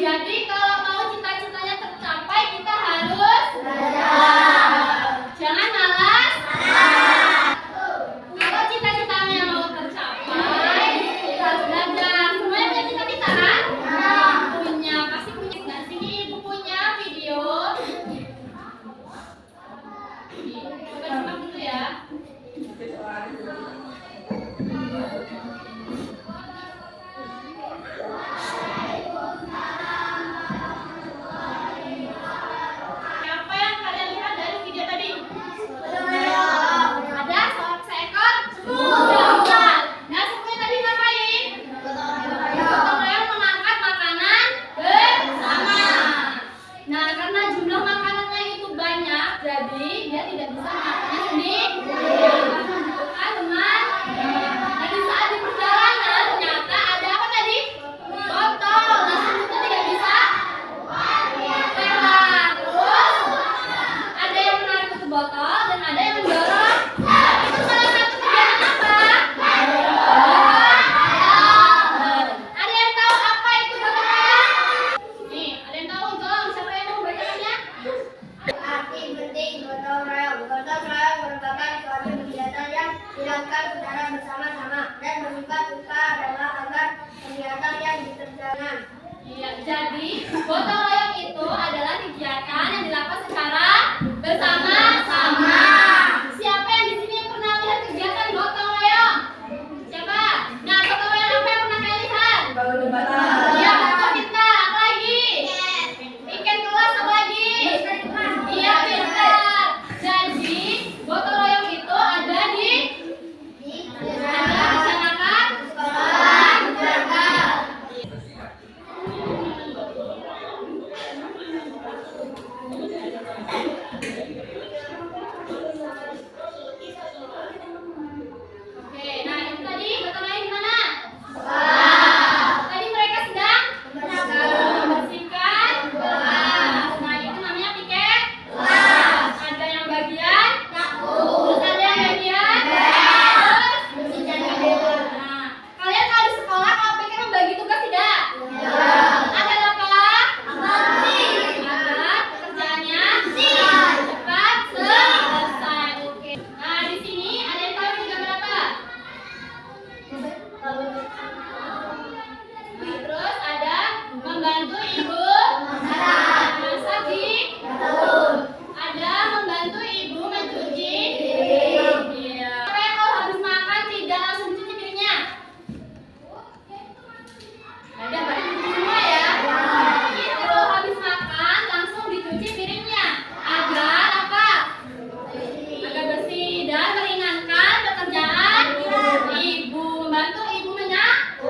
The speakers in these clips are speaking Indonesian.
Jadi kalau mau cita-citanya tercapai kita harus belajar. Jangan malas. Kalau cita-citanya mau tercapai kita harus belajar. Semuanya punya cita-cita kan? Punya, pasti punya. Nggak sini ibu punya video. Coba simak dulu ya. Jadi dia tidak bisa makannya sendiri. Teman. Tadi saat di perjalanan ternyata ada apa tadi? Botol. Nah, kita tidak bisa lewat. Terus ada yang menarik ke botol dan ada yang mendorong. Itu salah satu kegiatan apa? Ada yang tahu apa itu gotong royong? Nih, ada yang tahu? Tolong siapa yang mau membacakannya? Arti penting gotong royong. Gotong royong merupakan suatu kegiatan yang dilakukan secara bersama-sama dan bersifat sukarela agar kegiatan yang dikerjakan. Iya, jadi gotong royong itu adalah kegiatan yang dilakukan secara bersama-sama. Siapa yang di sini pernah lihat kegiatan gotong royong? Siapa? Nah, gotong royong apa yang pernah kalian lihat? Iya, betul kita. Apa lagi? Weekend kelas apa lagi? Iya, pintar. Jadi gotong royong itu ada di masyarakat sekolah juga. Oke, nah itu tadi gotong royong di mana? Tadi mereka sedang membersihkan kelas. Nah, itu namanya piket kelas. Ada yang bagian terus ada yang bagian terus nah, kalian kalau di sekolah kalau pikir membagi tugas tidak? Ada apa? Ada pekerjaannya cepat selesai. Oke. Nah, di sini ada yang tahu ini gambar apa? Terus ada membantu ibu masak di dapur. Ada membantu ibu mencuci piring. Iya. Siapa yang kalau habis makan tidak langsung mencuci piringnya? Ada pada cuci semua ya? Itu habis makan langsung dicuci piringnya. Agar apa? Agar bersih dan meringankan pekerjaan ibu. Membantu ibu menyapu.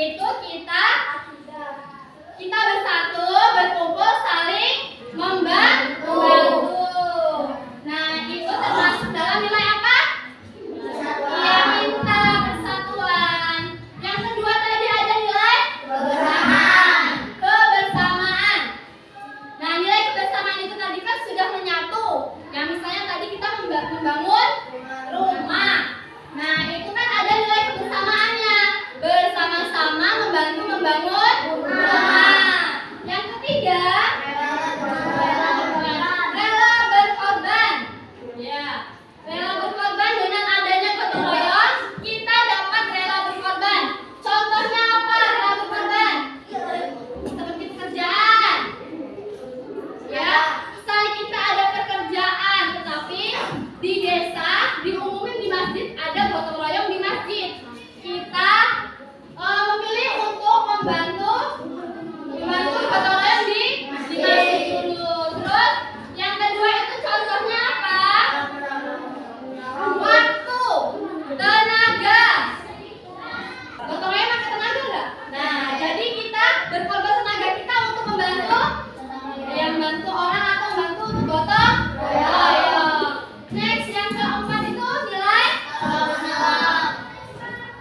itu kita bersatu, berkumpul, saling membantu. Nah, itu termasuk dalam nilai apa? Iya, pintar, persatuan. Yang kedua tadi ada nilai kebersamaan. Nah, nilai kebersamaan itu tadi kan sudah menyatu. Yang misalnya tadi kita membangun rumah. Nah, itu kan ada nilai kebersamaannya. Bersama-sama membantu membangun rumah. Yang ketiga, rela berkorban. Ya, rela berkorban dengan adanya gotong royong, kita dapat rela berkorban. Contohnya apa rela berkorban? Seperti pekerjaan. Ya, misalnya kita ada pekerjaan, tetapi di desa diumumin di masjid ada gotong royong di masjid. Kita memilih untuk membantu gotong royong di masjid dulu. Terus yang kedua itu contohnya apa? Waktu, tenaga. Gotong royong pakai tenaga nggak? Nah, jadi kita berkorban tenaga kita untuk membantu orang atau membantu untuk gotong royong. Next, yang keempat itu nilai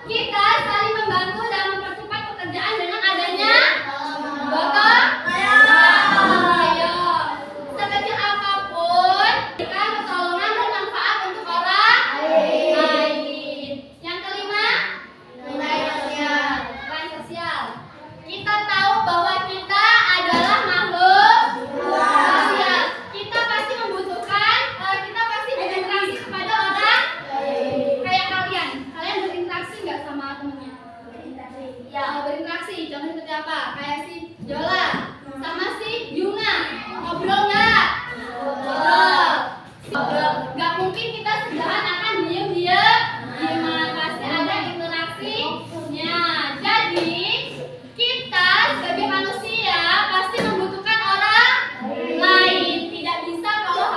kita saling membantu dan mempercepat pekerjaan dengan adanya gotong royong. Sekecil apapun, kita pertolongan bermanfaat untuk orang lain. Yang kelima, nilai sosial. Kita tahu bahwa kita adalah makhluk sosial. Kita pasti membutuhkan, kita pasti berinteraksi kepada orang kayak kalian. Kalian berinteraksi nggak sama temennya? Ya, berinteraksi. Contoh seperti apa? Kayak si Jola sama si Yuna. Ngobrol nggak? Ngobrol. Nggak mungkin kita sebelahan akan diem-diem. Pasti ada interaksinya. Jadi kita sebagai manusia pasti membutuhkan orang lain. Tidak bisa kalau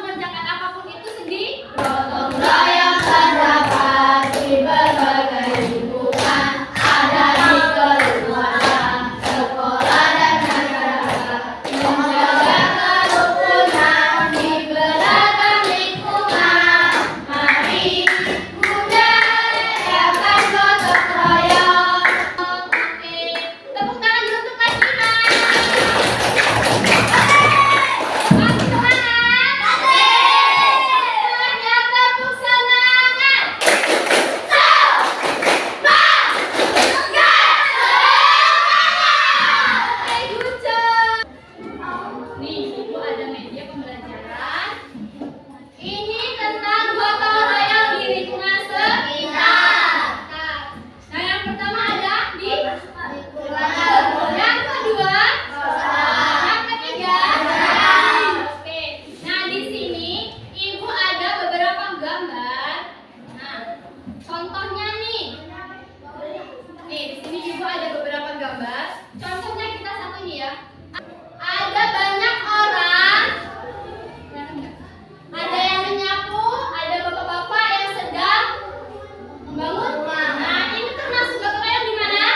mengerjakan apapun itu sendiri. Gotong royong terdapat di berbagai lingkungan, ada di keluarga, sekolah dan masyarakat, menjaga kerukunan di beragam lingkungan. Mari budayakan gotong royong. Oke, tepuk tangan dulu untuk Mas Iman. Kasih semangat. Semuanya tepuk semangat. Oke, good job. Nih, Ibu ada media pembelajaran. Ini tentang gotong royong di lingkungan sekitar. Nah, yang pertama ada di yang kedua, yang ketiga. Oke. Nah, di sini Ibu ada beberapa gambar. Nah, contohnya nih. Nih, di sini Ibu ada beberapa gambar. Contohnya kita satu ini ya. Ada banyak orang. Ada yang menyapu, ada bapak-bapak yang sedang membangun rumah. Nah, ini termasuk gotong royong di mana?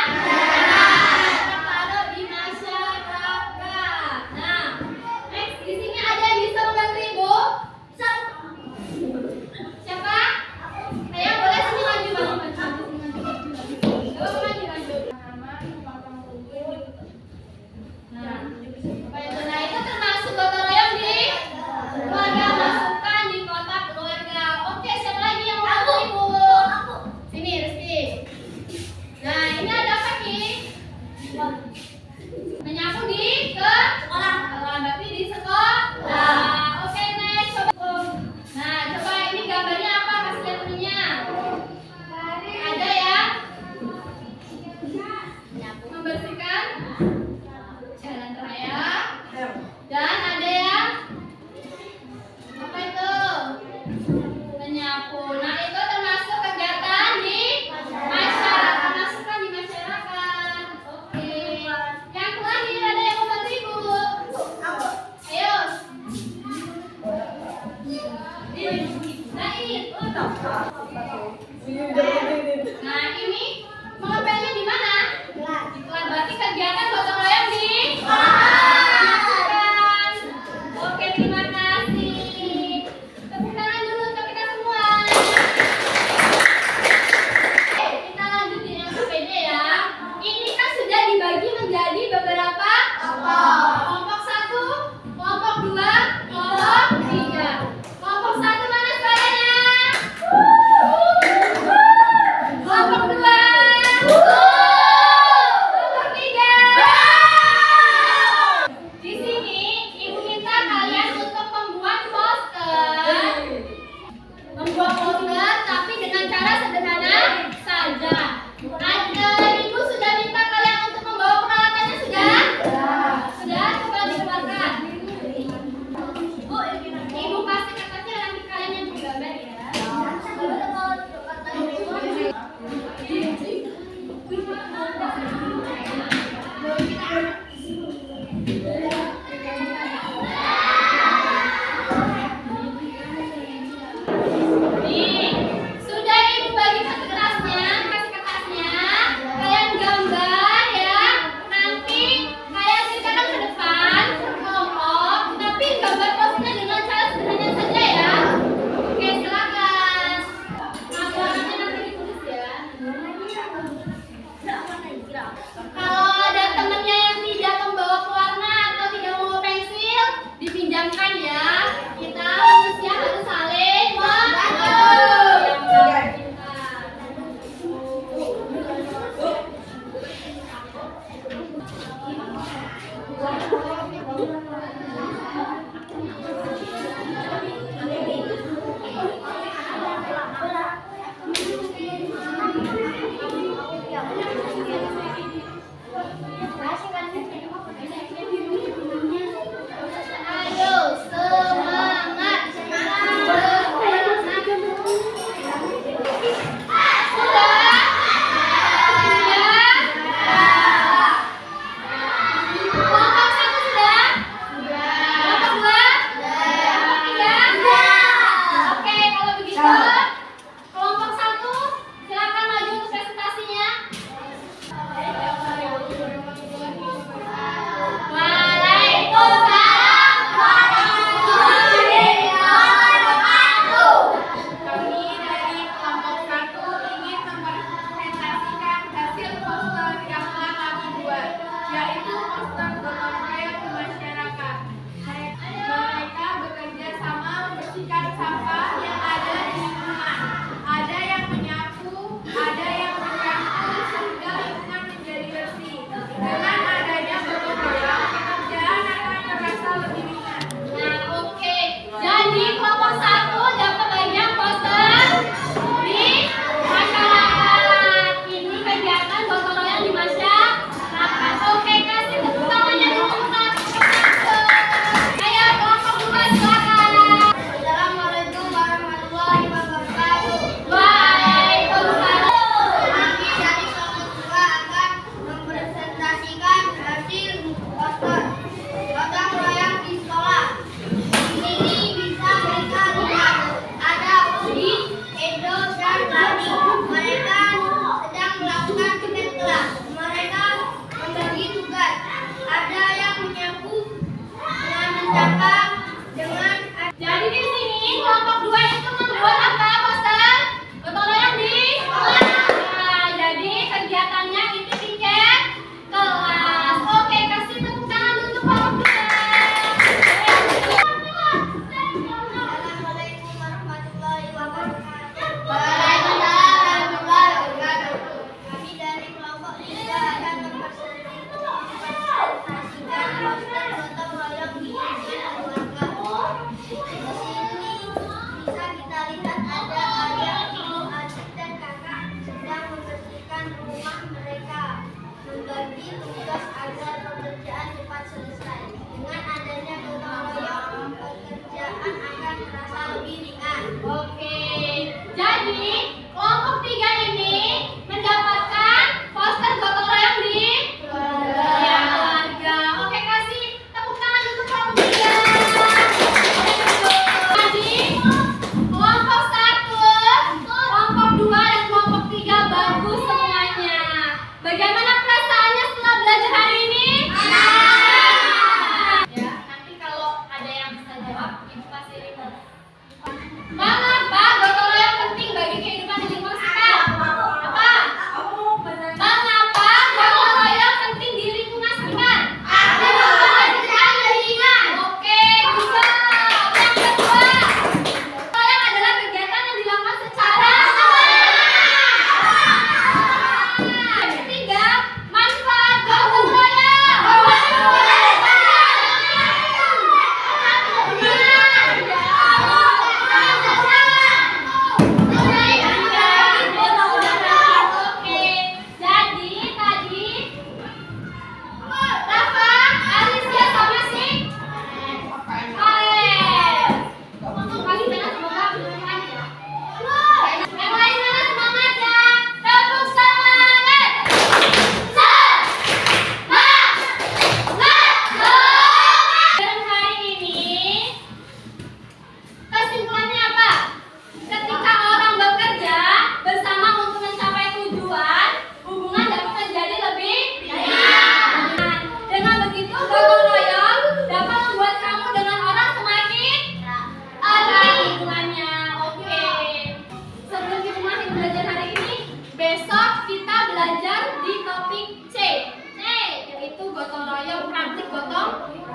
Taruh di masyarakat. Nah, next di sini ada yang bisa membantu Ibu? Siapa? Saya boleh sini maju. Nah, itu termasuk gotong royong di keluarga. Masukkan di kotak keluarga. Oke, siapa lagi yang mau bantu Ibu? Sini, Rizky. Nah, ini ada apa nih? Menyapu di sekolah. Berarti di sekolah. Oke, next. Nah, coba ini gambarnya apa? Kasih lihat ininya. Ada ya? Membersihkan jalan raya. Dan ada yang apa itu? Menyapu. Nah, itu termasuk kegiatan di masyarakat. Masukkan di masyarakat. Oke. Yang terakhir ada yang mau bantu Ibu? Ayo. Nah, ini mau beli di mana?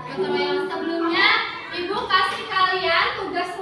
gotong royong sebelumnya, Ibu kasih kalian tugas